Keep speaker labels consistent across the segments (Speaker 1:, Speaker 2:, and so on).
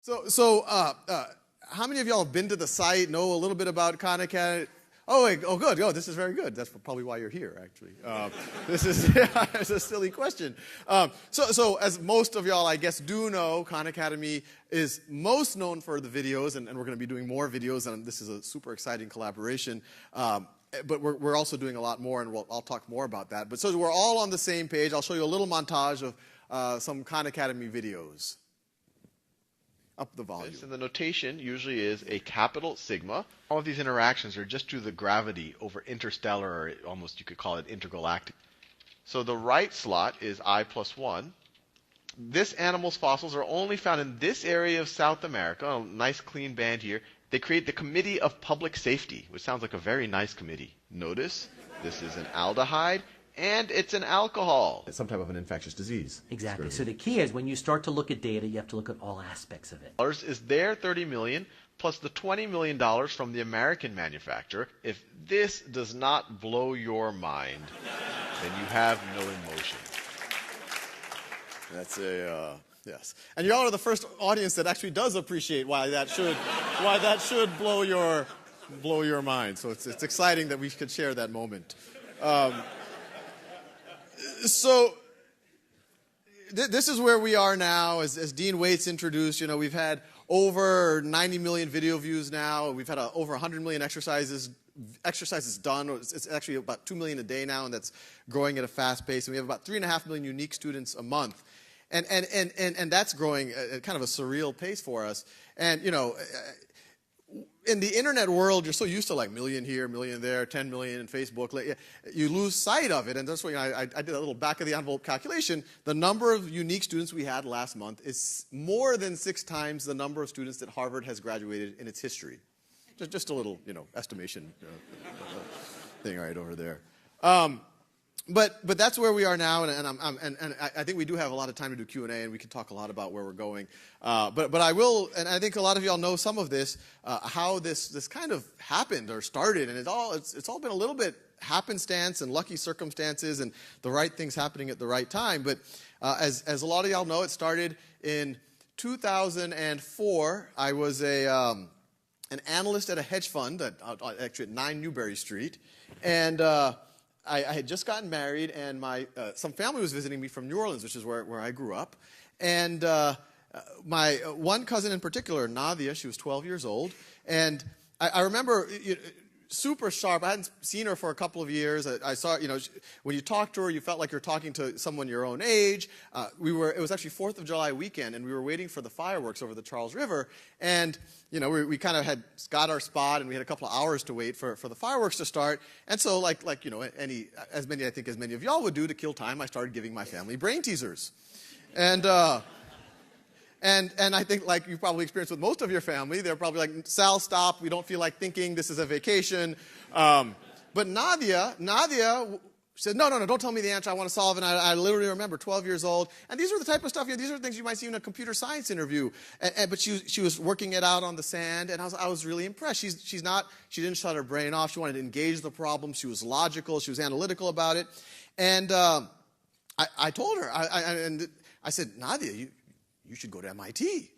Speaker 1: How many of y'all have been to the site, know a little bit about Khan Academy? Oh, wait, oh, good. Oh, this is very good. That's probably why you're here, actually. This is it's a silly question. So as most of y'all, I guess, do know, Khan Academy is most known for the videos, and we're going to be doing more videos, and this is a super exciting collaboration. But we're also doing a lot more, and I'll talk more about that. But so we're all on the same page. I'll show you a little montage of some Khan Academy videos. Up the volume.
Speaker 2: And the notation usually is a capital sigma. All of these interactions are just due to the gravity over interstellar, or almost you could call it intergalactic. So the right slot is I plus 1. This animal's fossils are only found in this area of South America, a nice clean band here. They create the Committee of Public Safety, which sounds like a very nice committee. Notice, this is an aldehyde, and it's an alcohol.
Speaker 1: It's some type of an infectious disease.
Speaker 3: Exactly. So the key is when you start to look at data, you have to look at all aspects of it.
Speaker 2: Is their $30 million plus the $20 million from the American manufacturer. If this does not blow your mind, then you have no emotion.
Speaker 1: That's yes. And y'all are the first audience that actually does appreciate why that should blow your mind. So it's exciting that we could share that moment. So this is where we are now. As Dean Waits introduced, we've had over 90 million video views now. We've had over 100 million exercises done. It's actually about 2 million a day now, and that's growing at a fast pace. And we have about 3.5 million unique students a month. And that's growing at kind of a surreal pace for us. And, in the internet world, you're so used to like million here, million there, 10 million in Facebook. You lose sight of it, and that's why I did a little back-of-the-envelope calculation. The number of unique students we had last month is more than 6 times the number of students that Harvard has graduated in its history. Just a little, estimation thing right over there. But that's where we are now, and I think we do have a lot of time to do Q&A, and we can talk a lot about where we're going. But I will, and I think a lot of y'all know some of this, how this kind of happened or started, and it's all been a little bit happenstance and lucky circumstances and the right things happening at the right time. But as a lot of y'all know, it started in 2004. I was an analyst at a hedge fund actually at 9 Newberry Street, and I had just gotten married, and some family was visiting me from New Orleans, which is where I grew up. And my one cousin in particular, Nadia, she was 12 years old. And I remember, super sharp. I hadn't seen her for a couple of years. I saw, when you talked to her, you felt like you're talking to someone your own age. It was actually 4th of July weekend, and we were waiting for the fireworks over the Charles River. And, we kind of had got our spot, and we had a couple of hours to wait for the fireworks to start. And so, as many of y'all would do to kill time, I started giving my family brain teasers. And I think, like you probably experienced with most of your family, they're probably like, Sal, stop, we don't feel like thinking, this is a vacation. But Nadia said, no, don't tell me the answer, I want to solve it. And I literally remember 12 years old. And these are the type of stuff, these are things you might see in a computer science interview. But she was working it out on the sand, and I was really impressed. She didn't shut her brain off. She wanted to engage the problem. She was logical. She was analytical about it. And I told her, I said, Nadia, you should go to MIT.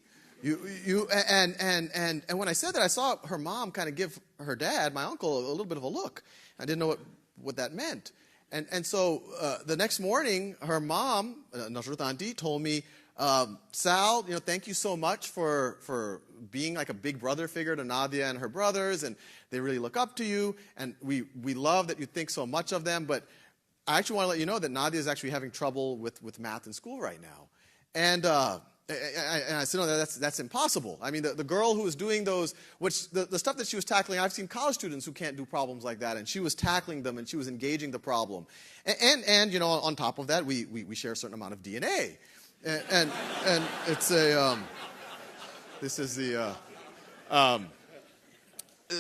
Speaker 1: And when I said that, I saw her mom kind of give her dad, my uncle, a little bit of a look. I didn't know what that meant. And so the next morning, her mom, Nasrut Auntie, told me, Sal, thank you so much for being like a big brother figure to Nadia and her brothers, and they really look up to you, and we love that you think so much of them, but I actually want to let you know that Nadia is actually having trouble with math in school right now. And I said, no, that's impossible. I mean, the girl who was doing those, the stuff that she was tackling, I've seen college students who can't do problems like that, and she was tackling them, and she was engaging the problem. And on top of that, we share a certain amount of DNA. And it's this is the,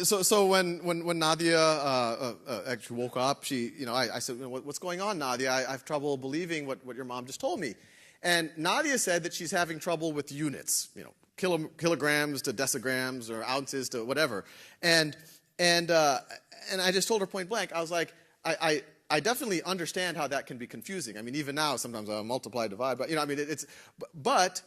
Speaker 1: so when Nadia actually woke up, I said, what's going on, Nadia? I have trouble believing what your mom just told me. And Nadia said that she's having trouble with units, kilograms to decigrams or ounces to whatever. And I just told her point blank, I was like, I definitely understand how that can be confusing. I mean, even now, sometimes I multiply, divide, but, but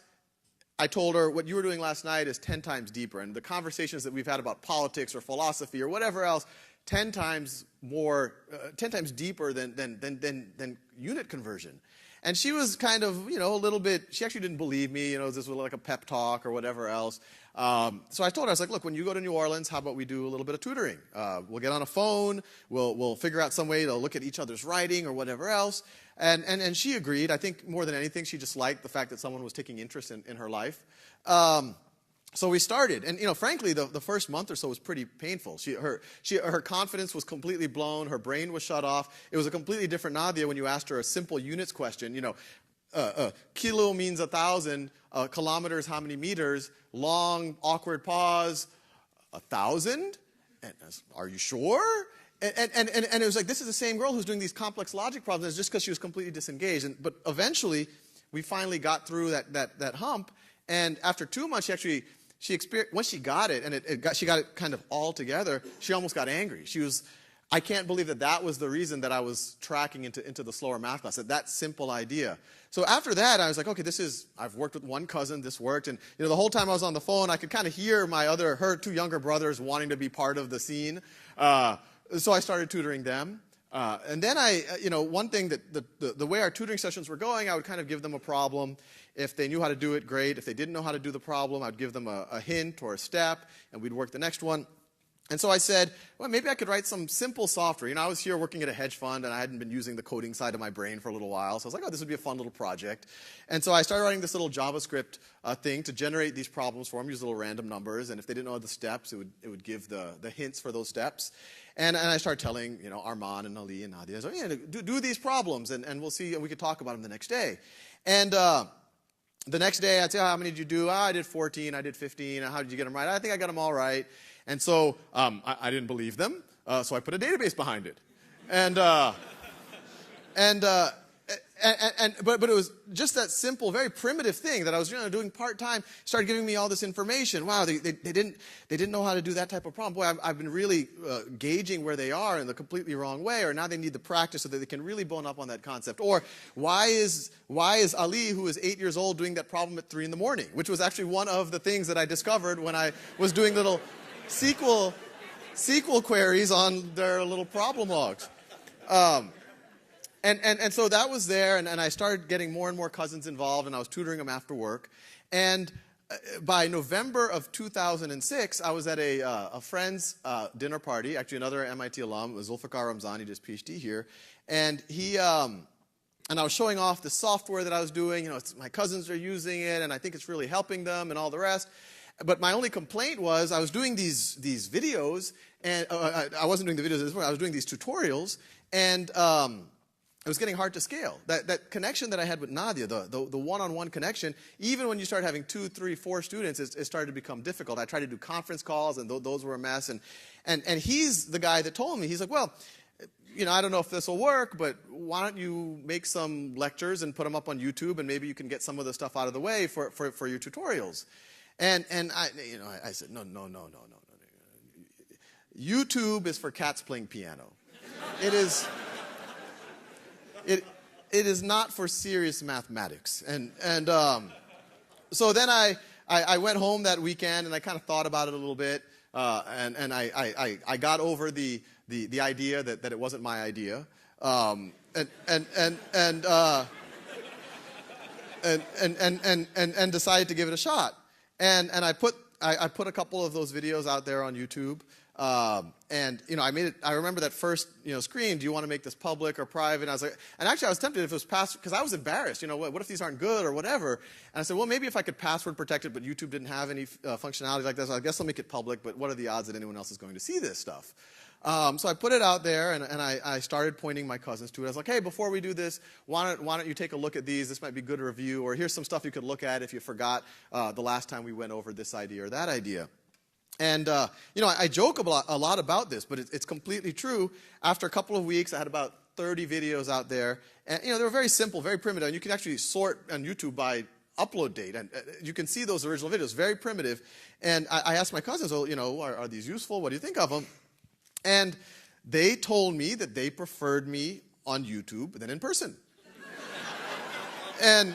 Speaker 1: I told her, what you were doing last night is 10 times deeper. And the conversations that we've had about politics or philosophy or whatever else, 10 times more, 10 times deeper than unit conversion. And she was kind of, a little bit, she actually didn't believe me, this was like a pep talk or whatever else. So I told her, I was like, look, when you go to New Orleans, how about we do a little bit of tutoring? We'll get on a phone, we'll figure out some way to look at each other's writing or whatever else. And she agreed. I think more than anything, she just liked the fact that someone was taking interest in her life. So we started, and frankly, the first month or so was pretty painful. Her confidence was completely blown. Her brain was shut off. It was a completely different Nadia when you asked her a simple units question. Kilo means 1,000. Kilometers, how many meters? Long, awkward pause. 1,000? And are you sure? And it was like, this is the same girl who's doing these complex logic problems. It's just because she was completely disengaged. But eventually, we finally got through that hump. And after 2 months, she experienced, once she got it, and she got it kind of all together, she almost got angry. I can't believe that was the reason that I was tracking into the slower math class, that simple idea. So after that, I was like, okay, I've worked with one cousin, this worked. And the whole time I was on the phone, I could kind of hear her 2 younger brothers wanting to be part of the scene. So I started tutoring them. And then one thing that the way our tutoring sessions were going, I would kind of give them a problem. If they knew how to do it, great. If they didn't know how to do the problem, I'd give them a hint or a step, and we'd work the next one. And so I said, well, maybe I could write some simple software. I was here working at a hedge fund, and I hadn't been using the coding side of my brain for a little while. So I was like, oh, this would be a fun little project. And so I started writing this little JavaScript thing to generate these problems for them, use little random numbers. And if they didn't know the steps, it would give the hints for those steps. And I started telling, Arman and Ali and Nadia, do these problems, and we'll see, and we could talk about them the next day. And the next day, I'd say, how many did you do? I did 14, I did 15. How did you get them right? I think I got them all right. And so I didn't believe them, so I put a database behind it. But it was just that simple, very primitive thing that I was doing part-time, started giving me all this information. Wow, they didn't know how to do that type of problem. Boy, I've been really gauging where they are in the completely wrong way, or now they need the practice so that they can really bone up on that concept. Or why is Ali, who is 8 years old, doing that problem at 3 in the morning, which was actually one of the things that I discovered when I was doing little SQL queries on their little problem logs. And so that was there, and I started getting more and more cousins involved, and I was tutoring them after work. And by November of 2006, I was at a friend's dinner party, actually another MIT alum, Zulfikar Ramzani, did his PhD here. And and I was showing off the software that I was doing. My cousins are using it, and I think it's really helping them and all the rest. But my only complaint was I was doing these videos, and I wasn't doing the videos, I was doing these tutorials, and it was getting hard to scale. That connection that I had with Nadia, the one-on-one connection, even when you start having 2, 3, 4 students, it started to become difficult. I tried to do conference calls, and those were a mess. And he's the guy that told me, he's like, well, I don't know if this will work, but why don't you make some lectures and put them up on YouTube, and maybe you can get some of the stuff out of the way for your tutorials. And I said, no. YouTube is for cats playing piano. It is not for serious mathematics. And so then I went home that weekend, and I kind of thought about it a little bit, and I got over the idea that it wasn't my idea, and decided to give it a shot. And I put a couple of those videos out there on YouTube. I made it. I remember that first, screen. Do you want to make this public or private? And I was like, and actually, I was tempted if it was password, because I was embarrassed. What if these aren't good or whatever? And I said, well, maybe if I could password protect it, but YouTube didn't have any functionality like this. So I guess I'll make it public. But what are the odds that anyone else is going to see this stuff? So I put it out there, and I started pointing my cousins to it. I was like, hey, before we do this, why don't you take a look at these? This might be good to review. Or here's some stuff you could look at if you forgot the last time we went over this idea or that idea. And, I joke a lot about this, but it's completely true. After a couple of weeks, I had about 30 videos out there. And, they were very simple, very primitive. And you can actually sort on YouTube by upload date. And you can see those original videos, very primitive. And I asked my cousins, are these useful? What do you think of them? And they told me that they preferred me on YouTube than in person. And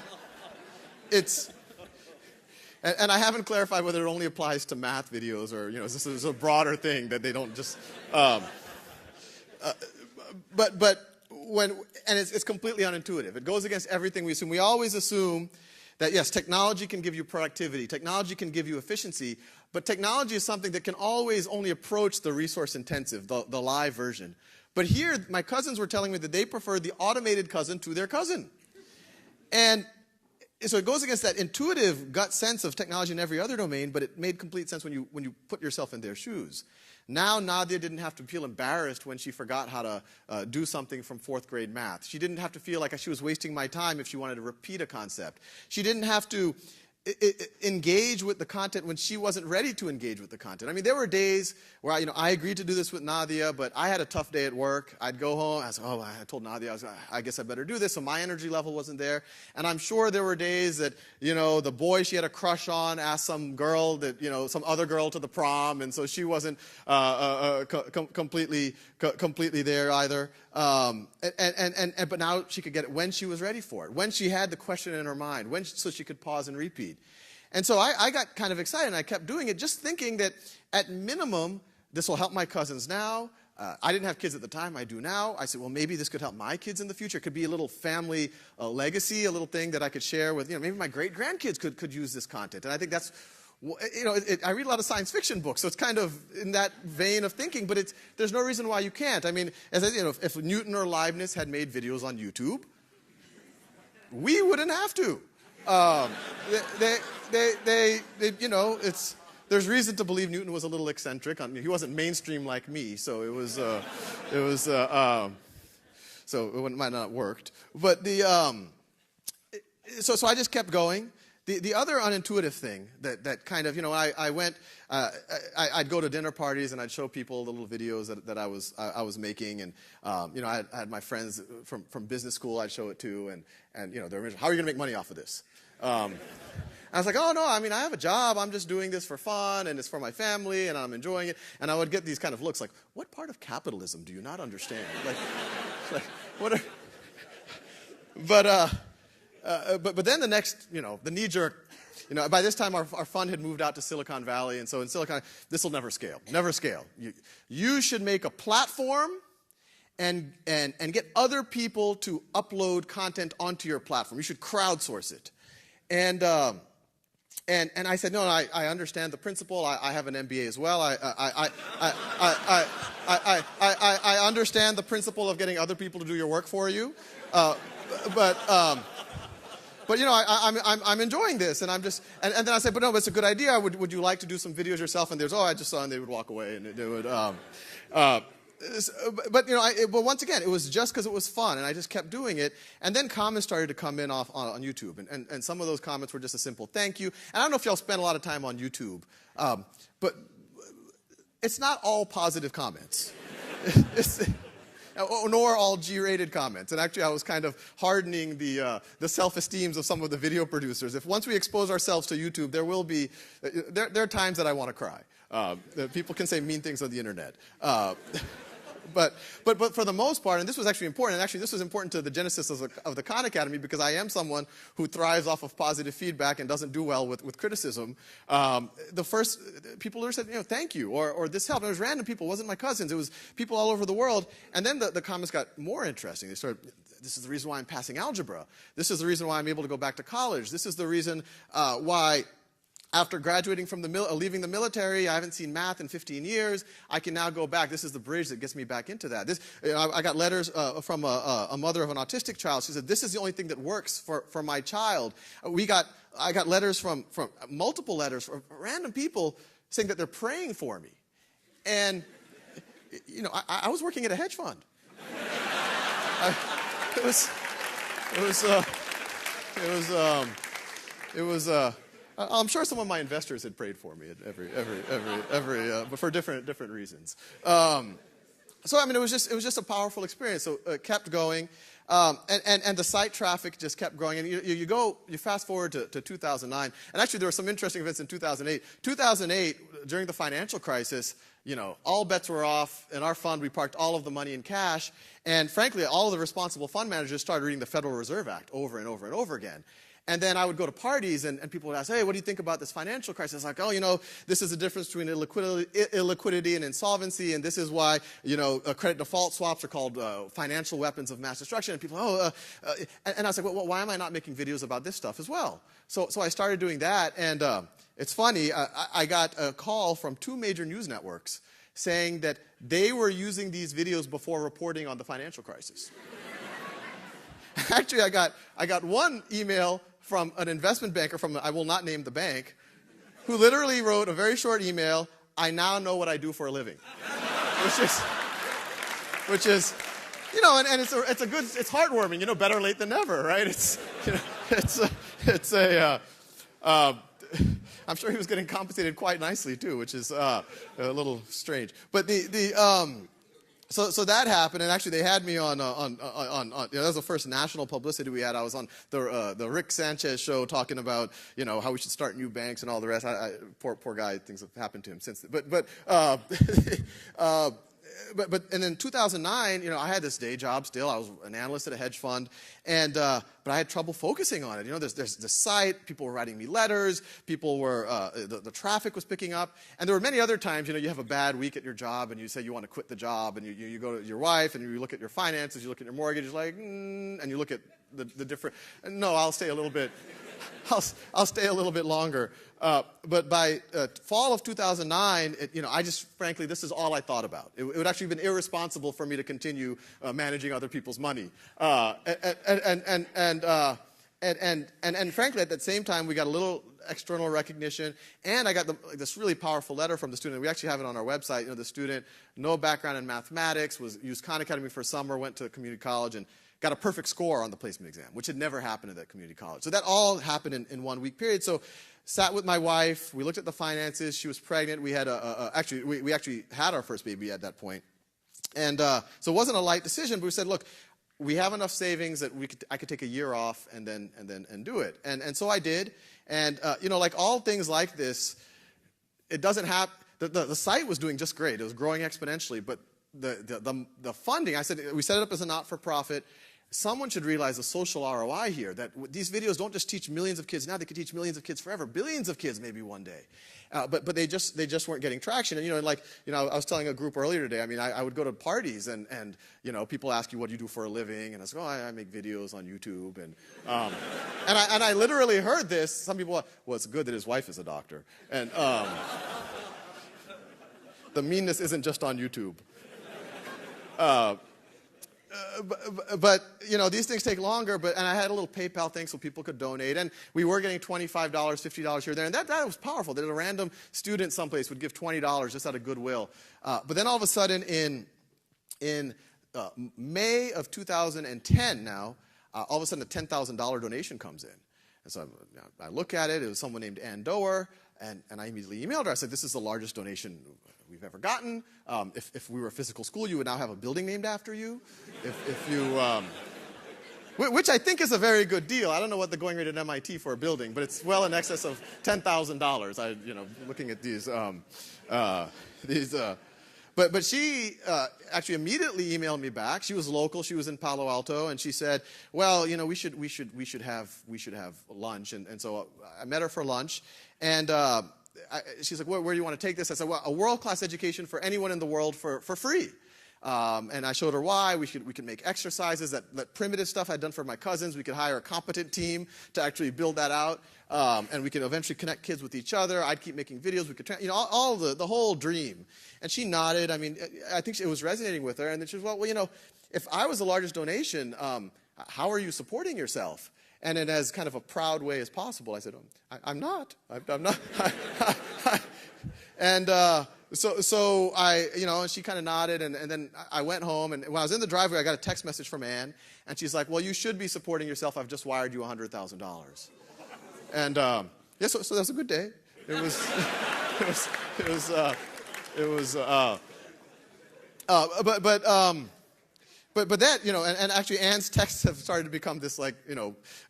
Speaker 1: And I haven't clarified whether it only applies to math videos or, this is a broader thing that they don't just. It's completely unintuitive. It goes against everything we assume. We always assume that, yes, technology can give you productivity. Technology can give you efficiency. But technology is something that can always only approach the resource-intensive, the live version. But here, my cousins were telling me that they prefer the automated cousin to their cousin. And so it goes against that intuitive gut sense of technology in every other domain, but it made complete sense when you put yourself in their shoes. Now Nadia didn't have to feel embarrassed when she forgot how to do something from 4th grade math. She didn't have to feel like she was wasting my time if she wanted to repeat a concept. She didn't have to engage with the content when she wasn't ready to engage with the content. I mean, there were days where I agreed to do this with Nadia, but I had a tough day at work. I'd go home. I said, I told Nadia, I guess I better do this. So my energy level wasn't there. And I'm sure there were days that, the boy she had a crush on asked some girl that, some other girl to the prom. And so she wasn't completely there either. But now she could get it when she was ready for it, when she had the question in her mind, so she could pause and repeat. And so I got kind of excited, and I kept doing it, just thinking that at minimum, this will help my cousins now. I didn't have kids at the time. I do now. I said, well, maybe this could help my kids in the future. It could be a little family legacy, a little thing that I could share with, maybe my great-grandkids could use this content. And I think that's, I read a lot of science fiction books, so it's kind of in that vein of thinking, but there's no reason why you can't. I mean, if Newton or Leibniz had made videos on YouTube, we wouldn't have to. There's reason to believe Newton was a little eccentric. He wasn't mainstream like me, so so it might not have worked. But so I just kept going. The other unintuitive thing that kind of, I went, I'd go to dinner parties and I'd show people the little videos that I was making, and I had my friends from business school I'd show it to, and they were, how are you going to make money off of this? I was like, oh no, I have a job. I'm just doing this for fun, and it's for my family, and I'm enjoying it. And I would get these kind of looks like, what part of capitalism do you not understand? Like what are? But then the next, the knee-jerk, by this time our fund had moved out to Silicon Valley, and so in Silicon, this will never scale. Never scale. You should make a platform and get other people to upload content onto your platform. You should crowdsource it. And I said, no, I understand the principle. I have an MBA as well. I understand the principle of getting other people to do your work for you. But I'm enjoying this, and and then I said, but no, but it's a good idea. Would you like to do some videos yourself? And there's, I just saw, and they would walk away, and they would. But once again, it was just because it was fun, and I just kept doing it. And then comments started to come in on YouTube, and some of those comments were just a simple thank you. And I don't know if y'all spend a lot of time on YouTube, but it's not all positive comments. Nor all G-rated comments. And actually, I was kind of hardening the self-esteems of some of the video producers. If once we expose ourselves to YouTube, there will be, there are times that I want to cry. People can say mean things on the internet. But for the most part, and this was actually important, and actually this was important to the genesis of the Khan Academy, because I am someone who thrives off of positive feedback and doesn't do well with criticism. The first people who said, thank you, or this helped. It was random people. It wasn't my cousins. It was people all over the world. And then the comments got more interesting. They started, this is the reason why I'm passing algebra. This is the reason why I'm able to go back to college. This is the reason why, after graduating from leaving the military, I haven't seen math in 15 years. I can now go back. This is the bridge that gets me back into that. I got letters from a mother of an autistic child. She said, this is the only thing that works for my child. I got letters from multiple letters from random people saying that they're praying for me. And, I was working at a hedge fund. I'm sure some of my investors had prayed for me but for different reasons. So it was just a powerful experience. So it kept going, and the site traffic just kept growing. And you fast forward to 2009, and actually there were some interesting events in 2008. 2008, during the financial crisis, all bets were off. In our fund, we parked all of the money in cash, and frankly, all of the responsible fund managers started reading the Federal Reserve Act over and over and over again. And then I would go to parties, and people would ask, hey, what do you think about this financial crisis? Like, oh, this is the difference between illiquidity and insolvency, and this is why, credit default swaps are called financial weapons of mass destruction. And people, and I was like, well, why am I not making videos about this stuff as well? So I started doing that, and it's funny, I got a call from 2 major news networks saying that they were using these videos before reporting on the financial crisis. Actually, I got one email from an investment banker from, I will not name the bank, who literally wrote a very short email, I now know what I do for a living. which is, and it's a good, it's heartwarming, better late than never, right? I'm sure he was getting compensated quite nicely too, which is a little strange. But so that happened, and actually they had me on that was the first national publicity we had. I was on the Rick Sanchez show talking about how we should start new banks and all the rest. Poor guy, things have happened to him since then. But and in 2009, I had this day job still. I was an analyst at a hedge fund, but I had trouble focusing on it. There's the site. People were writing me letters. People were the traffic was picking up, and there were many other times. You have a bad week at your job, and you say you want to quit the job, and you go to your wife, and you look at your finances, you look at your mortgage, and you look at the different. No, I'll stay a little bit. I'll stay a little bit longer. But by fall of 2009, I just, frankly, this is all I thought about. It would actually have been irresponsible for me to continue managing other people's money. And frankly, at that same time, we got a little external recognition, and I got this really powerful letter from the student. We actually have it on our website. The student, no background in mathematics, used Khan Academy for summer, went to community college, and got a perfect score on the placement exam, which had never happened at that community college. So that all happened in 1 week period. So sat with my wife. We looked at the finances. She was pregnant. We had we actually had our first baby at that point. And so it wasn't a light decision, but we said, look, we have enough savings that I could take a year off and do it. And so I did. And like all things like this, it doesn't have the site was doing just great. It was growing exponentially, but the funding, we set it up as a not-for-profit. Someone should realize the social ROI here, that these videos don't just teach millions of kids now, they could teach millions of kids forever, billions of kids maybe one day. But they just weren't getting traction. And I was telling a group earlier today, I would go to parties and people ask you what you do for a living, and I say, I make videos on YouTube. And I literally heard this. Some people, well, it's good that his wife is a doctor. And the meanness isn't just on YouTube. But these things take longer. And I had a little PayPal thing so people could donate, and we were getting $25, $50 here or there, and that was powerful. That a random student someplace would give $20 just out of goodwill. But then all of a sudden, in May of 2010, now all of a sudden a $10,000 donation comes in, and so I look at it. It was someone named Ann Doer, and I immediately emailed her. I said, "This is the largest donation we've ever gotten. If we were a physical school, you would now have a building named after you. If you, which I think is a very good deal. I don't know what the going rate at MIT for a building, but it's well in excess of $10,000. Looking at these, but she actually immediately emailed me back. She was local. She was in Palo Alto, and she said, "Well, we should have lunch." And so I met her for lunch, and. She's like, where do you want to take this? I said, well, a world-class education for anyone in the world for free. And I showed her why. We could make exercises, that primitive stuff I'd done for my cousins. We could hire a competent team to actually build that out. And we could eventually connect kids with each other. I'd keep making videos. We could, all the whole dream. And she nodded. I think it was resonating with her. And then she was, well, if I was the largest donation, how are you supporting yourself? And in as kind of a proud way as possible, I said, I'm not. I'm not. And so I, and she kind of nodded, and then I went home, and when I was in the driveway, I got a text message from Ann, and she's like, well, you should be supporting yourself. I've just wired you $100,000. And so that was a good day. It was, but that, and actually Anne's texts have started to become this a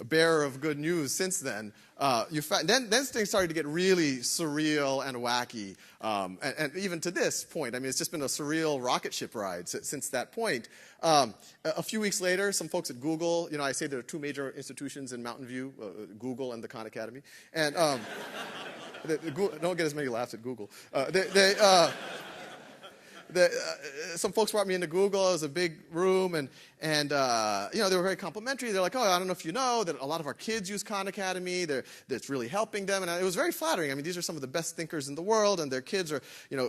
Speaker 1: bearer of good news since then. Then things started to get really surreal and wacky, and even to this point, it's just been a surreal rocket ship ride since that point. A few weeks later, some folks at Google, I say there are two major institutions in Mountain View, Google and the Khan Academy, and don't get as many laughs at Google. Some folks brought me into Google. It was a big room, and they were very complimentary. They're like, oh, I don't know if you know that a lot of our kids use Khan Academy. That's really helping them, and it was very flattering. These are some of the best thinkers in the world, and their kids are,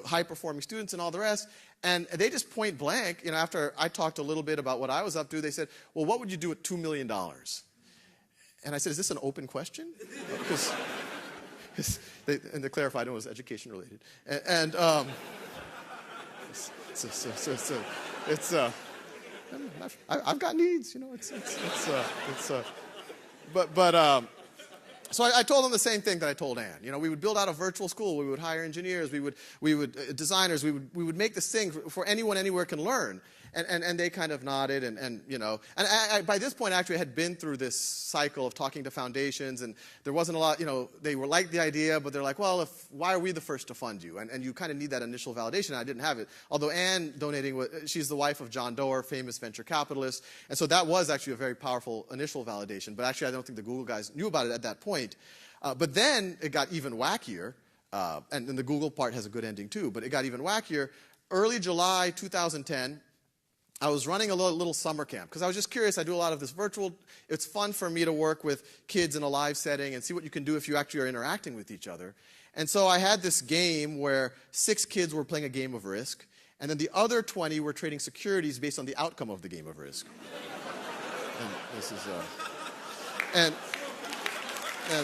Speaker 1: high-performing students and all the rest. And they just point blank, after I talked a little bit about what I was up to, they said, well, what would you do with $2 million? And I said, is this an open question? And to clarify, I know it was education related. I've got needs, So I told them the same thing that I told Anne. We would build out a virtual school. We would hire engineers. We would designers. We would make this thing for anyone anywhere can learn. And they kind of nodded, and I by this point actually had been through this cycle of talking to foundations, and there wasn't a lot, they were like the idea, but they're like, well, why are we the first to fund you? And you kind of need that initial validation, and I didn't have it. Although Anne donating, she's the wife of John Doerr, famous venture capitalist, and so that was actually a very powerful initial validation, but actually I don't think the Google guys knew about it at that point. But then it got even wackier, and the Google part has a good ending too, but it got even wackier. Early July 2010, I was running a little summer camp because I was just curious. I do a lot of this virtual. It's fun for me to work with kids in a live setting and see what you can do if you actually are interacting with each other. And so I had this game where 6 kids were playing a game of Risk, and then the other 20 were trading securities based on the outcome of the game of Risk. And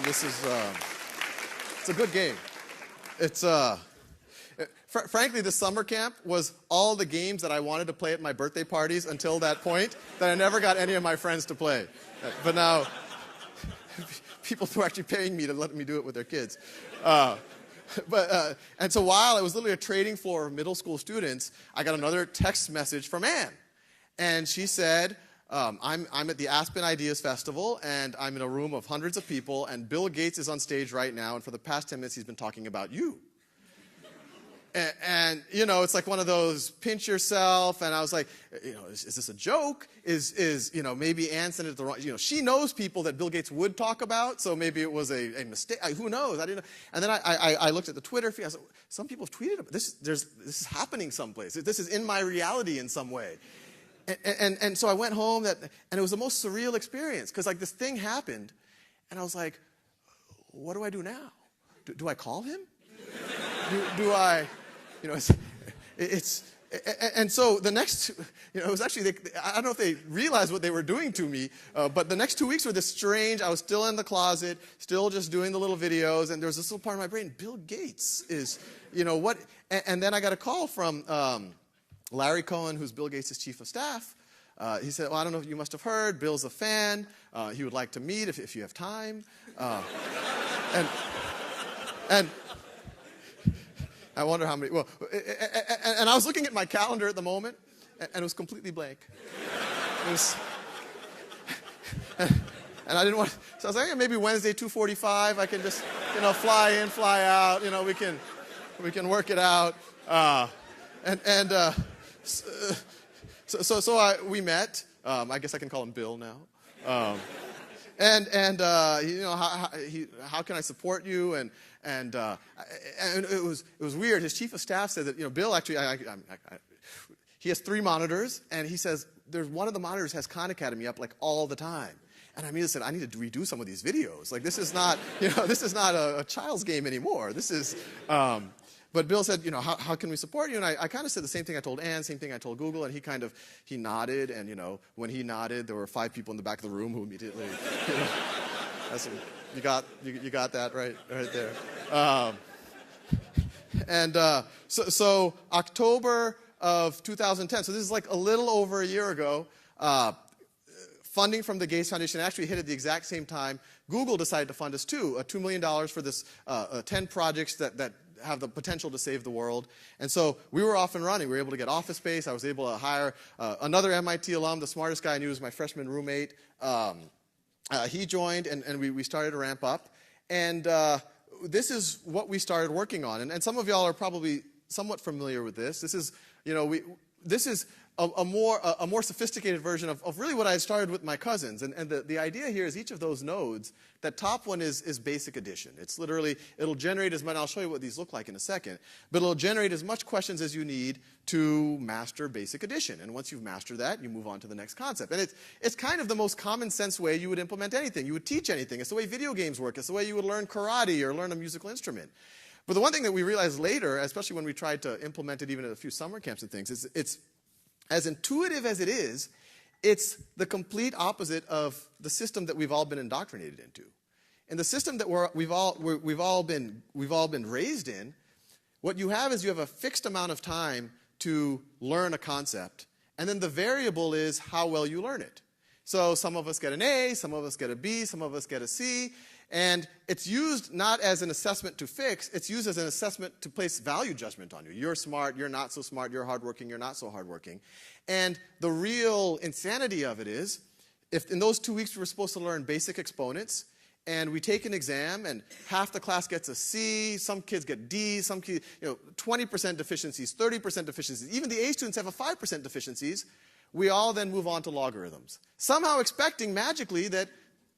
Speaker 1: this is it's a good game. It's frankly, the summer camp was all the games that I wanted to play at my birthday parties until that point that I never got any of my friends to play. But now, people were actually paying me to let me do it with their kids. And so while it was literally a trading floor of middle school students, I got another text message from Anne. And she said, I'm at the Aspen Ideas Festival, and I'm in a room of hundreds of people, and Bill Gates is on stage right now, and for the past 10 minutes he's been talking about you. And it's like one of those pinch yourself, and I was like, is this a joke? Is maybe Anne sent it the wrong, she knows people that Bill Gates would talk about, so maybe it was a mistake. Who knows? I didn't know. And then I looked at the Twitter feed. I said, some people have tweeted about this. This is happening someplace. This is in my reality in some way. And so I went home, and it was the most surreal experience because this thing happened, and I was like, what do I do now? Do I call him? Do I? And so the next, it was actually, I don't know if they realized what they were doing to me, but the next 2 weeks were this strange, I was still in the closet, still just doing the little videos, and there was this little part of my brain, Bill Gates is, what, and then I got a call from Larry Cohen, who's Bill Gates' chief of staff. He said, well, I don't know if you must have heard, Bill's a fan, he would like to meet if you have time. And I wonder how many, and I was looking at my calendar at the moment, and it was completely blank. It was, and I didn't want, so I was like, maybe Wednesday, 2:45, I can just, fly in, fly out, we can work it out. So we met, I guess I can call him Bill now. How can I support you? And it was weird. His chief of staff said that Bill actually he has 3 monitors, and he says there's one of the monitors has Khan Academy up all the time. And I immediately said, I need to redo some of these videos. This is not this is not a child's game anymore. This is. But Bill said, how can we support you? And I kind of said the same thing I told Anne, same thing I told Google, and he nodded, and when he nodded, there were 5 people in the back of the room who immediately, I said, you got that right there. So October of 2010, so this is a little over a year ago, funding from the Gates Foundation actually hit at the exact same time. Google decided to fund us too, $2 million for this 10 projects that have the potential to save the world. And so we were off and running. We were able to get office space. I was able to hire another MIT alum, the smartest guy I knew was my freshman roommate. He joined, and we started to ramp up. And this is what we started working on. And some of y'all are probably somewhat familiar with this. This is, this is a more sophisticated version of really what I started with my cousins. And the idea here is each of those nodes, that top one is basic addition. It's literally, it'll generate as much, I'll show you what these look like in a second, but it'll generate as much questions as you need to master basic addition. And once you've mastered that, you move on to the next concept. And it's kind of the most common sense way you would implement anything. You would teach anything. It's the way video games work. It's the way you would learn karate or learn a musical instrument. But the one thing that we realized later, especially when we tried to implement it even at a few summer camps and things, is it's as intuitive as it is, it's the complete opposite of the system that we've all been indoctrinated into. In the system that we've all been raised in, what you have is you have a fixed amount of time to learn a concept, and then the variable is how well you learn it. So some of us get an A, some of us get a B, some of us get a C, and it's used not as an assessment to fix, it's used as an assessment to place value judgment on you. You're smart, you're not so smart, you're hardworking, you're not so hardworking. And the real insanity of it is, if in those 2 weeks we were supposed to learn basic exponents, and we take an exam, and half the class gets a C, some kids get D's, some kids, 20% deficiencies, 30% deficiencies. Even the A students have a 5% deficiencies. We all then move on to logarithms, somehow expecting magically that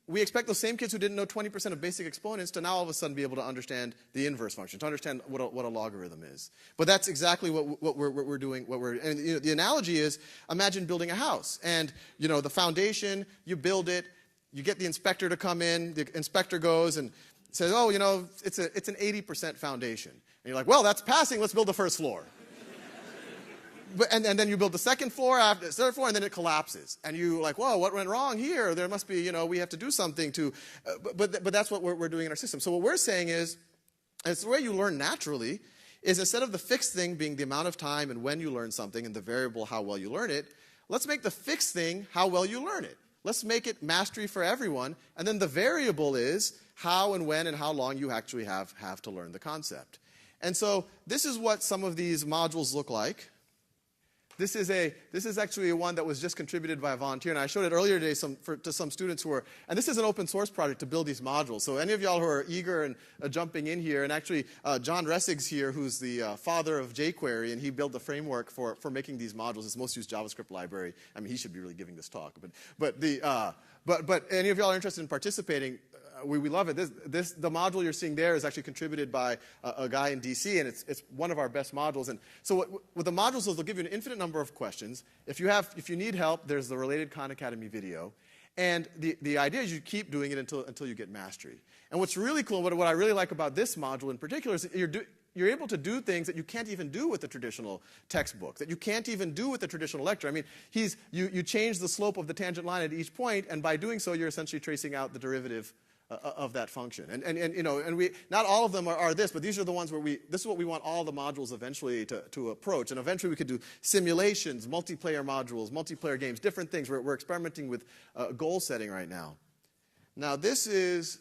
Speaker 1: we expect those same kids who didn't know 20% of basic exponents to now all of a sudden be able to understand the inverse function, to understand what a logarithm is. But that's exactly what we're doing. And the analogy is, imagine building a house. And the foundation, you build it, you get the inspector to come in, the inspector goes and says, oh, it's an 80% foundation. And you're like, well, that's passing, let's build the first floor. And then you build the second floor, after the third floor, and then it collapses. And you're like, whoa, what went wrong here? There must be, we have to do something to, but that's what we're doing in our system. So what we're saying is, it's the way you learn naturally, is instead of the fixed thing being the amount of time and when you learn something and the variable how well you learn it, let's make the fixed thing how well you learn it. Let's make it mastery for everyone, and then the variable is how and when and how long you actually have to learn the concept. And so this is what some of these modules look like. This is actually one that was just contributed by a volunteer, and I showed it earlier today to some students who are, and this is an open source project to build these modules. So any of y'all who are eager and jumping in here, and actually John Ressig's here, who's the father of jQuery, and he built the framework for making these modules. It's the most used JavaScript library. I mean, he should be really giving this talk, but any of y'all are interested in participating, we love it. The module you're seeing there is actually contributed by a guy in DC, and it's one of our best modules. And so what the modules is, they'll give you an infinite number of questions. If you need help, there's the Related Khan Academy video. And the idea is you keep doing it until you get mastery. And what's really cool, and what I really like about this module in particular, is you're able to do things that you can't even do with the traditional textbook, that you can't even do with the traditional lecture. I mean, you change the slope of the tangent line at each point, and by doing so, you're essentially tracing out the derivative of that function. And we, not all of them are this, but these are the ones where this is what we want all the modules eventually to approach. And eventually we could do simulations, multiplayer modules, multiplayer games, different things. We're experimenting with goal setting right now. Now this is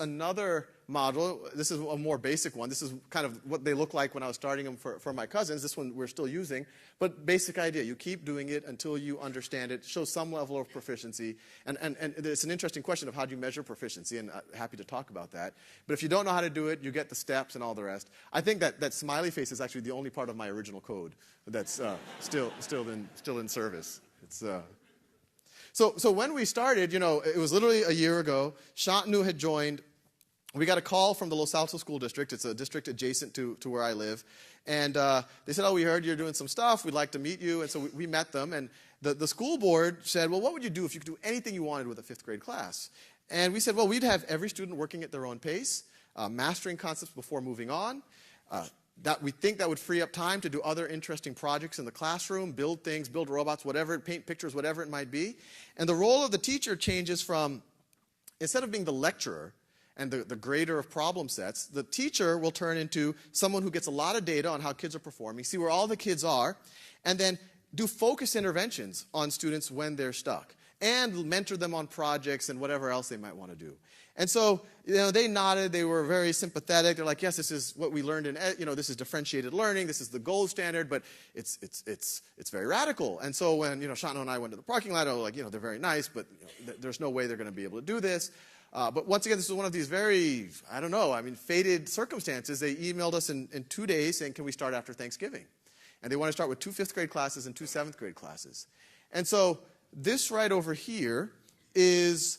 Speaker 1: another module. This is a more basic one. This is kind of what they look like when I was starting them for my cousins. This one we're still using. But basic idea, you keep doing it until you understand it, show some level of proficiency. And it's an interesting question of how do you measure proficiency, and I'm happy to talk about that. But if you don't know how to do it, you get the steps and all the rest. I think that smiley face is actually the only part of my original code that's still in service. It's So when we started, it was literally a year ago. Shantanu had joined. We got a call from the Los Altos School District. It's a district adjacent to where I live. And they said, oh, we heard you're doing some stuff. We'd like to meet you. And so we met them. And the school board said, well, what would you do if you could do anything you wanted with a fifth grade class? And we said, well, we'd have every student working at their own pace, mastering concepts before moving on. That we think that would free up time to do other interesting projects in the classroom, build things, build robots, whatever, paint pictures, whatever it might be. And the role of the teacher changes from, instead of being the lecturer and the grader of problem sets, the teacher will turn into someone who gets a lot of data on how kids are performing, see where all the kids are, and then do focused interventions on students when they're stuck. and mentor them on projects and whatever else they might want to do. And so, they nodded. They were very sympathetic. They're like, yes, this is what we learned in, this is differentiated learning. This is the gold standard, but it's very radical. And so when, Shantanu and I went to the parking lot, I was like, they're very nice, but there's no way they're going to be able to do this. But once again, this is one of these very, fated circumstances. They emailed us in 2 days saying, can we start after Thanksgiving? And they want to start with 2 5th grade classes and 2 7th grade classes. And so this right over here is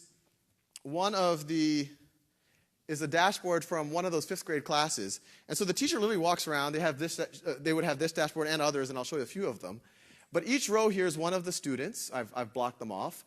Speaker 1: a dashboard from one of those 5th grade classes. And so the teacher literally walks around. They would have this dashboard and others, and I'll show you a few of them. But each row here is one of the students. I've blocked them off.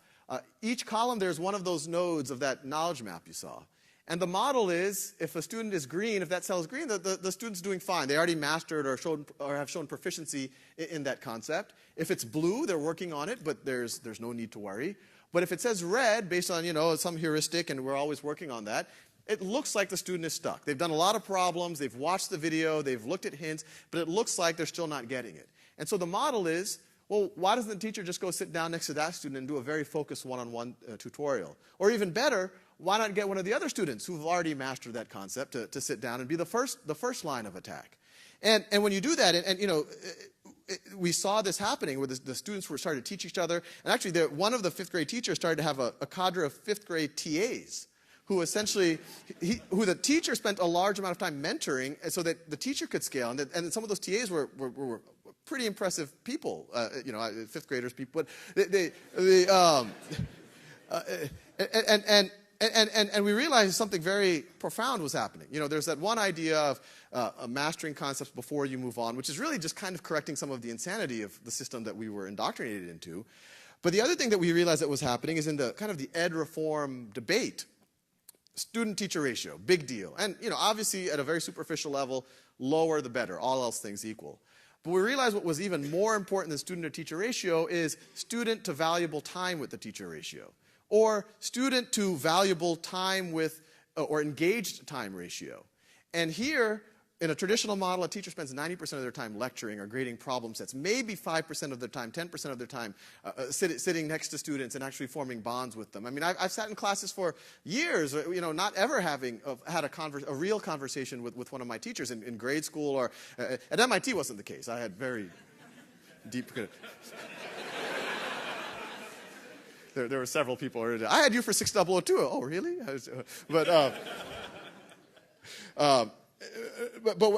Speaker 1: Each column, there's one of those nodes of that knowledge map you saw. And the model is, if a student is green, if that cell is green, the student's doing fine. They already mastered or have shown proficiency in that concept. If it's blue, they're working on it, but there's no need to worry. But if it says red, based on some heuristic, and we're always working on that, it looks like the student is stuck. They've done a lot of problems. They've watched the video. They've looked at hints, but it looks like they're still not getting it. And so the model is, well, why doesn't the teacher just go sit down next to that student and do a very focused one-on-one tutorial? Or even better, why not get one of the other students who've already mastered that concept to sit down and be the first line of attack? And when you do that, we saw this happening where the students were starting to teach each other. And actually, one of the 5th grade teachers started to have a cadre of 5th grade TAs who essentially, who the teacher spent a large amount of time mentoring so that the teacher could scale. And some of those TAs were pretty impressive people, 5th graders, people. But and we realized something very profound was happening. There's that one idea of mastering concepts before you move on, which is really just kind of correcting some of the insanity of the system that we were indoctrinated into. But the other thing that we realized that was happening is in the kind of the ed reform debate, student-teacher ratio, big deal. And obviously at a very superficial level, lower the better, all else things equal. But we realized what was even more important than student-to-teacher ratio is student to valuable time with the teacher ratio, or student to valuable time with, or engaged time ratio. And here, in a traditional model, a teacher spends 90% of their time lecturing or grading problem sets, maybe 5% of their time, 10% of their time sitting next to students and actually forming bonds with them. I've sat in classes for years, not ever having had a real conversation with one of my teachers in grade school, or at MIT wasn't the case. I had very deep... There were several people. I had you for 6002. Oh, really? But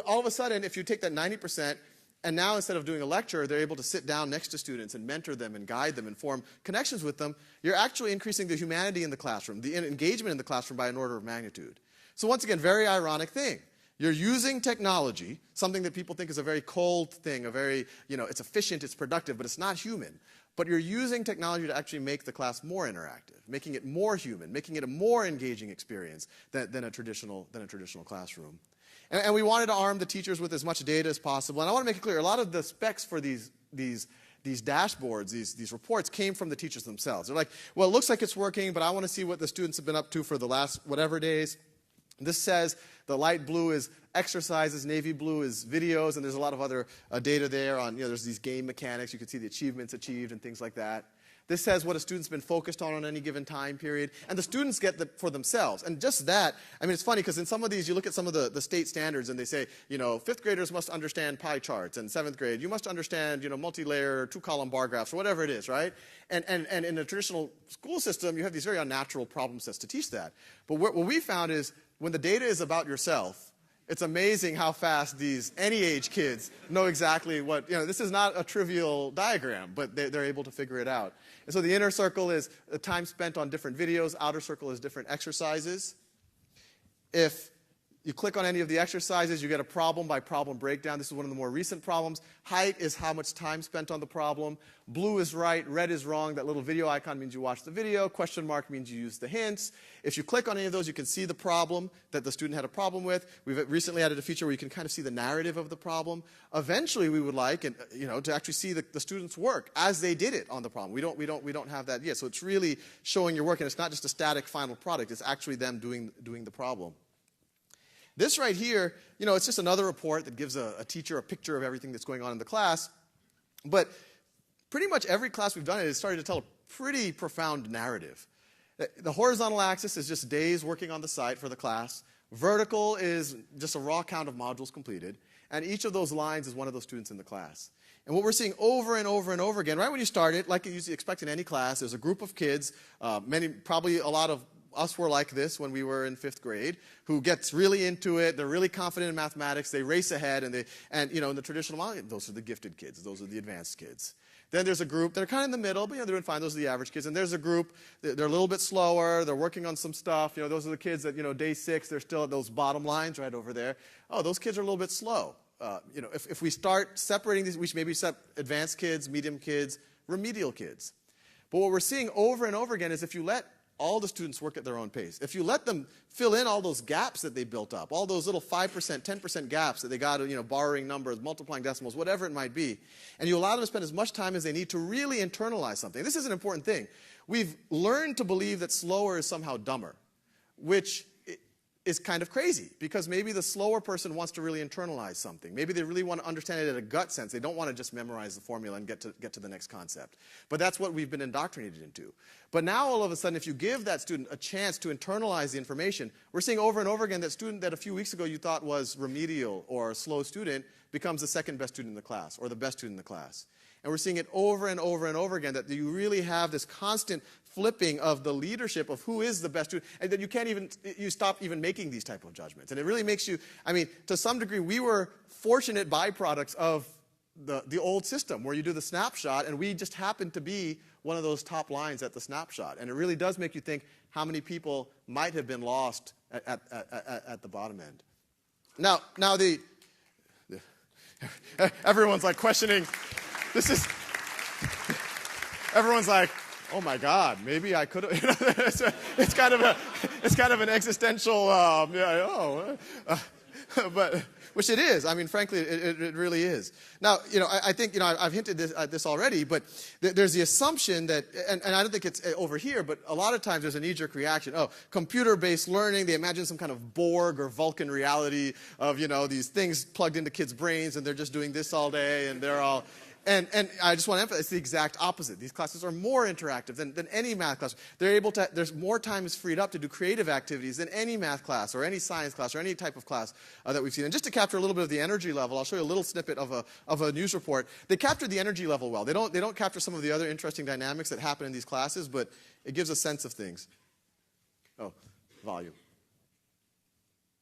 Speaker 1: all of a sudden, if you take that 90%, and now instead of doing a lecture, they're able to sit down next to students and mentor them and guide them and form connections with them, you're actually increasing the humanity in the classroom, the engagement in the classroom by an order of magnitude. So once again, very ironic thing. You're using technology, something that people think is a very cold thing, it's efficient, it's productive, but it's not human. But you're using technology to actually make the class more interactive, making it more human, making it a more engaging experience than a traditional classroom. And we wanted to arm the teachers with as much data as possible. And I want to make it clear, a lot of the specs for these dashboards, these reports, came from the teachers themselves. They're like, well, it looks like it's working, but I want to see what the students have been up to for the last whatever days. This says the light blue is exercises, navy blue is videos, and there's a lot of other data there on, there's these game mechanics. You can see the achievements achieved and things like that. This says what a student's been focused on any given time period. And the students get that for themselves. And just that, it's funny because in some of these, you look at some of the state standards and they say, 5th graders must understand pie charts, and 7th grade, you must understand, multi-layer, 2-column bar graphs, or whatever it is, right? And in a traditional school system, you have these very unnatural problem sets to teach that. But what we found is when the data is about yourself, it's amazing how fast any age kids know exactly what, this is not a trivial diagram, but they're able to figure it out. And so the inner circle is the time spent on different videos, outer circle is different exercises. If you click on any of the exercises, you get a problem by problem breakdown. This is one of the more recent problems. Height is how much time spent on the problem. Blue is right, red is wrong. That little video icon means you watched the video. Question mark means you used the hints. If you click on any of those, you can see the problem that the student had a problem with. We've recently added a feature where you can kind of see the narrative of the problem. Eventually, we would like, to actually see the students' work as they did it on the problem. We don't have that yet. So it's really showing your work, and it's not just a static final product. It's actually them doing the problem. This right here, it's just another report that gives a teacher a picture of everything that's going on in the class. But pretty much every class we've done it has started to tell pretty profound narrative. The horizontal axis is just days working on the site for the class. Vertical is just a raw count of modules completed. And each of those lines is one of those students in the class. And what we're seeing over and over and over again, right when you start it, like you usually expect in any class, there's a group of kids, probably a lot of us were like this when we were in 5th grade, who gets really into it, they're really confident in mathematics, they race ahead, and in the traditional model, those are the gifted kids, those are the advanced kids. Then there's a group, they're kind of in the middle, but they're doing fine, those are the average kids. And there's a group, they're a little bit slower, they're working on some stuff, those are the kids that, day 6, they're still at those bottom lines right over there. Oh, those kids are a little bit slow. If we start separating these, we should maybe set advanced kids, medium kids, remedial kids. But what we're seeing over and over again is if you let all the students work at their own pace, if you let them fill in all those gaps that they built up, all those little 5%, 10% gaps that they got, borrowing numbers, multiplying decimals, whatever it might be, and you allow them to spend as much time as they need to really internalize something. This is an important thing. We've learned to believe that slower is somehow dumber, which is kind of crazy, because maybe the slower person wants to really internalize something. Maybe they really want to understand it at a gut sense. They don't want to just memorize the formula and get to the next concept. But that's what we've been indoctrinated into. But now all of a sudden, if you give that student a chance to internalize the information, we're seeing over and over again that student that a few weeks ago you thought was remedial or a slow student becomes the second best student in the class or the best student in the class. And we're seeing it over and over and over again, that you really have this constant flipping of the leadership of who is the best student, and that you stop even making these type of judgments. And it really makes you, to some degree, we were fortunate byproducts of the old system where you do the snapshot, and we just happen to be one of those top lines at the snapshot. And it really does make you think how many people might have been lost at the bottom end. Now everyone's like questioning. Everyone's like, oh my God, maybe I could have. It's kind of an existential, but which it is. Frankly, it really is. Now, I think, I've hinted at this already, but there's the assumption that, and I don't think it's over here, but a lot of times there's a knee-jerk reaction. Oh, computer-based learning, they imagine some kind of Borg or Vulcan reality of, these things plugged into kids' brains, and they're just doing this all day, and they're all. And I just want to emphasize, it's the exact opposite. These classes are more interactive than any math class. There's more time is freed up to do creative activities than any math class or any science class or any type of class that we've seen. And just to capture a little bit of the energy level, I'll show you a little snippet of a news report. They captured the energy level well. They don't capture some of the other interesting dynamics that happen in these classes, but it gives a sense of things. Oh, volume.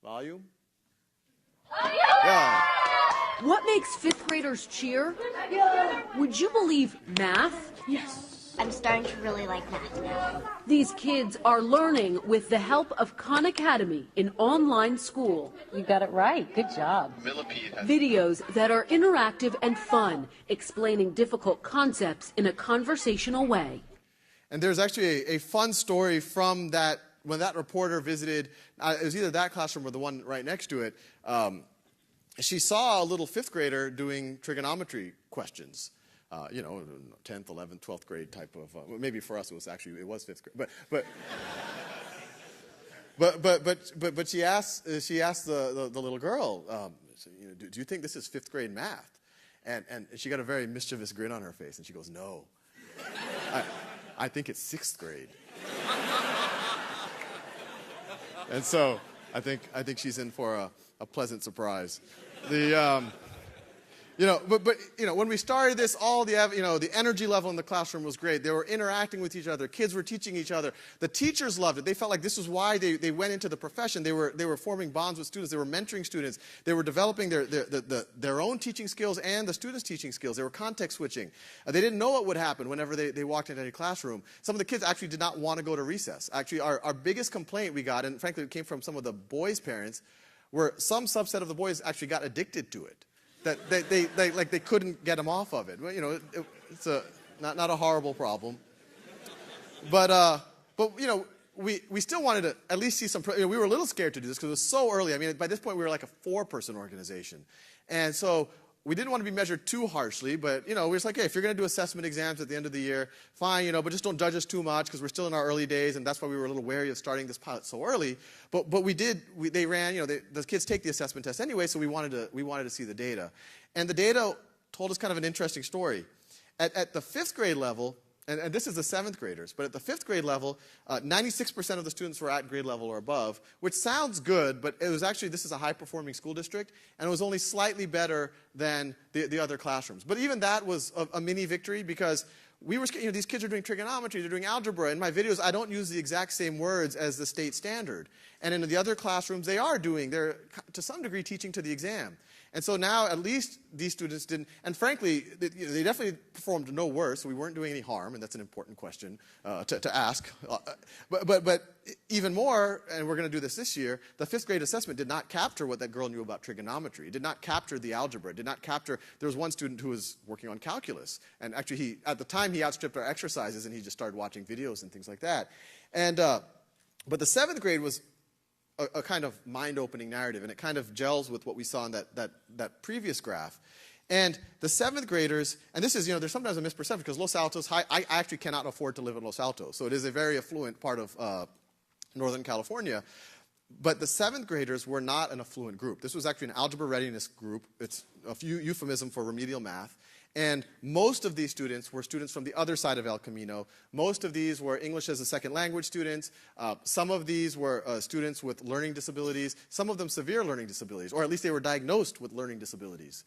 Speaker 1: Volume? Yeah.
Speaker 4: What makes 5th graders cheer? Would you believe math?
Speaker 5: Yes. I'm starting to really like math now.
Speaker 4: These kids are learning with the help of Khan Academy, an online school.
Speaker 6: You got it right. Good job.
Speaker 4: Videos that are interactive and fun, explaining difficult concepts in a conversational way.
Speaker 1: And there's actually a fun story from that, when that reporter visited, it was either that classroom or the one right next to it. She saw a little 5th grader doing trigonometry questions, 10th, 11th, 12th grade type of, maybe for us it was 5th grade, but she asked the little girl, do you think this is 5th grade math? And she got a very mischievous grin on her face, and she goes, no, I think it's 6th grade. And so I think she's in for a pleasant surprise. When we started this, all the energy level in the classroom was great. They were interacting with each other. Kids were teaching each other. The teachers loved it. They felt like this was why they went into the profession. They were forming bonds with students. They were mentoring students. They were developing their own teaching skills and the students' teaching skills. They were context switching. They didn't know what would happen whenever they walked into any classroom. Some of the kids actually did not want to go to recess. Actually, our biggest complaint we got, and frankly it came from some of the boys' parents, where some subset of the boys actually got addicted to it, that they couldn't get them off of it. Well, it's not a horrible problem, but we still wanted to at least see some. We were a little scared to do this because it was so early. By this point we were like a 4-person organization, and so we didn't want to be measured too harshly, but we were just like, hey, if you're going to do assessment exams at the end of the year, fine, but just don't judge us too much because we're still in our early days, and that's why we were a little wary of starting this pilot so early. But they ran, the kids take the assessment test anyway, so we wanted to see the data, and the data told us kind of an interesting story. At the 5th grade level, And this is the 7th graders. But at the 5th grade level, 96% of the students were at grade level or above, which sounds good, but it was actually, this is a high-performing school district, and it was only slightly better than the other classrooms. But even that was a mini victory, because we were, these kids are doing trigonometry, they're doing algebra. In my videos, I don't use the exact same words as the state standard. And in the other classrooms, they're to some degree teaching to the exam. And so now, at least these students didn't, and frankly, they definitely performed no worse, so we weren't doing any harm, and that's an important question to ask. But even more, and we're going to do this year, the 5th grade assessment did not capture what that girl knew about trigonometry. It did not capture the algebra. It did not capture, there was one student who was working on calculus, and actually, at the time, he outstripped our exercises, and he just started watching videos and things like that. And, but the 7th grade was a kind of mind-opening narrative, and it kind of gels with what we saw in that previous graph. And the 7th graders, and this is, there's sometimes a misperception, because Los Altos, I actually cannot afford to live in Los Altos, so it is a very affluent part of Northern California. But the 7th graders were not an affluent group. This was actually an algebra readiness group. It's a euphemism for remedial math. And most of these students were students from the other side of El Camino. Most of these were English as a second language students. Some of these were students with learning disabilities, some of them severe learning disabilities, or at least they were diagnosed with learning disabilities.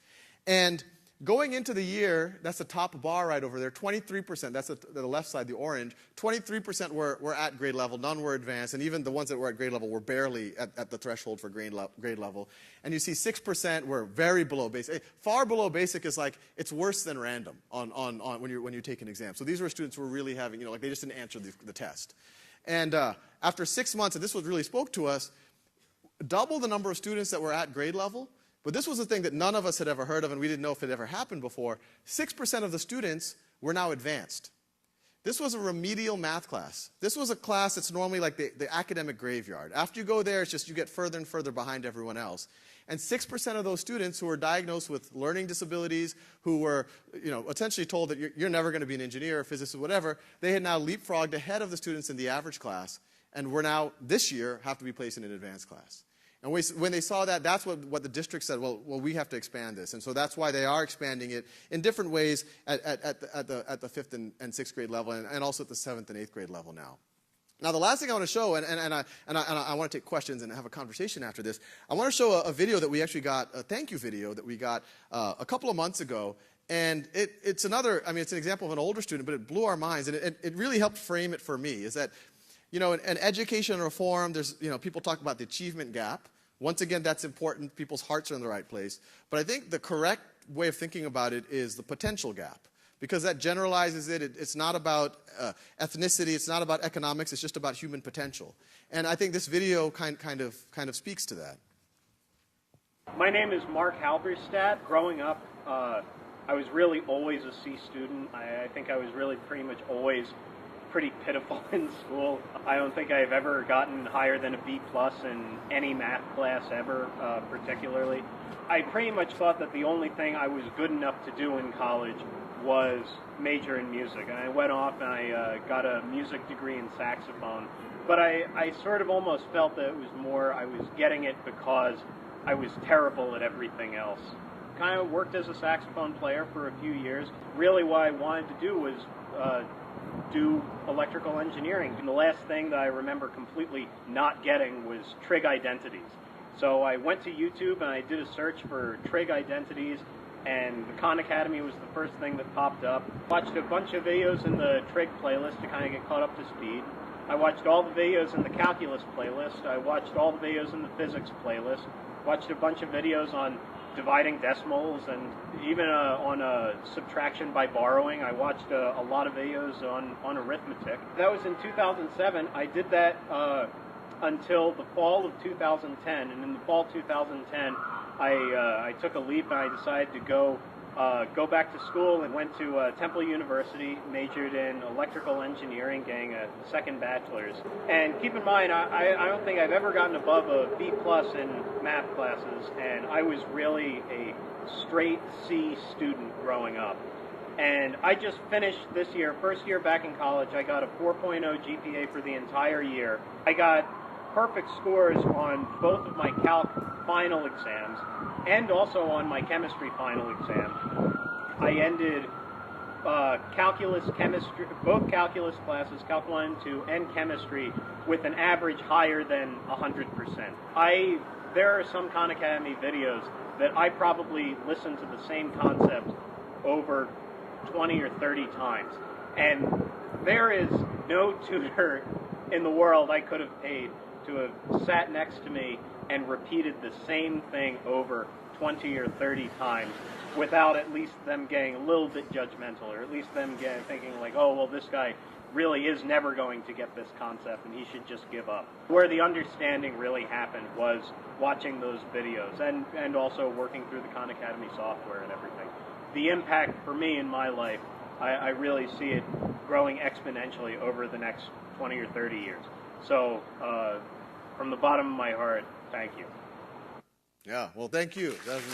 Speaker 1: And going into the year, that's the top bar right over there, 23%, that's the left side, the orange, 23% were at grade level, none were advanced, and even the ones that were at grade level were barely at the threshold for grade level. And you see 6% were very below basic. Far below basic is like, it's worse than random when you take an exam. So these were students who were really having, like they just didn't answer the test. And after 6 months, and this really spoke to us, double the number of students that were at grade level. But this was a thing that none of us had ever heard of, and we didn't know if it ever happened before. 6% of the students were now advanced. This was a remedial math class. This was a class that's normally like the academic graveyard. After you go there, it's just you get further and further behind everyone else. And 6% of those students who were diagnosed with learning disabilities, who were essentially told that you're never going to be an engineer or physicist or whatever, they had now leapfrogged ahead of the students in the average class, and were now, this year, have to be placed in an advanced class. And when they saw that, that's what the district said, well, we have to expand this. And so that's why they are expanding it in different ways at the 5th and 6th grade level, and also at the 7th and 8th grade level now. Now, the last thing I want to show, and I want to take questions and have a conversation after this, I want to show a video that we actually got, a thank you video that we got a couple of months ago. And it's an example of an older student, but it blew our minds, and it really helped frame it for me, is that, in education reform, there's, people talk about the achievement gap. Once again, that's important. People's hearts are in the right place. But I think the correct way of thinking about it is the potential gap, because that generalizes it. It's not about ethnicity. It's not about economics. It's just about human potential. And I think this video kind of speaks to that.
Speaker 7: My name is Mark Halberstadt. Growing up, I was really always a C student. I think I was really pretty much always pretty pitiful in school. I don't think I've ever gotten higher than a B+ in any math class ever, particularly. I pretty much thought that the only thing I was good enough to do in college was major in music. And I went off and I got a music degree in saxophone. But I sort of almost felt that it was more I was getting it because I was terrible at everything else. Kind of worked as a saxophone player for a few years. Really what I wanted to do was do electrical engineering. And the last thing that I remember completely not getting was trig identities. So I went to YouTube and I did a search for trig identities, and the Khan Academy was the first thing that popped up. Watched a bunch of videos in the trig playlist to kind of get caught up to speed. I watched all the videos in the calculus playlist. I watched all the videos in the physics playlist. Watched a bunch of videos on dividing decimals, and even on subtraction by borrowing. I watched a lot of videos on arithmetic. That was in 2007. I did that until the fall of 2010, and in the fall of 2010, I took a leap and I decided to go back to school and went to Temple University, majored in electrical engineering, getting a second bachelor's. And keep in mind, I don't think I've ever gotten above a B+ in math classes, and I was really a straight C student growing up. And I just finished this year, first year back in college, I got a 4.0 GPA for the entire year. I got perfect scores on both of my calc final exams and also on my chemistry final exam. I ended calculus, chemistry, both calculus classes, Calc 1 and 2, and chemistry, with an average higher than 100%. There are some Khan Academy videos that I probably listened to the same concept over 20 or 30 times. And there is no tutor in the world I could have paid to have sat next to me and repeated the same thing over 20 or 30 times without at least them getting a little bit judgmental, or at least them thinking like, oh, well, this guy really is never going to get this concept and he should just give up. Where the understanding really happened was watching those videos and also working through the Khan Academy software and everything. The impact for me in my life, I really see it growing exponentially over the next 20 or 30 years. So from the bottom of my heart, thank you.
Speaker 1: Yeah, well, thank you. That was,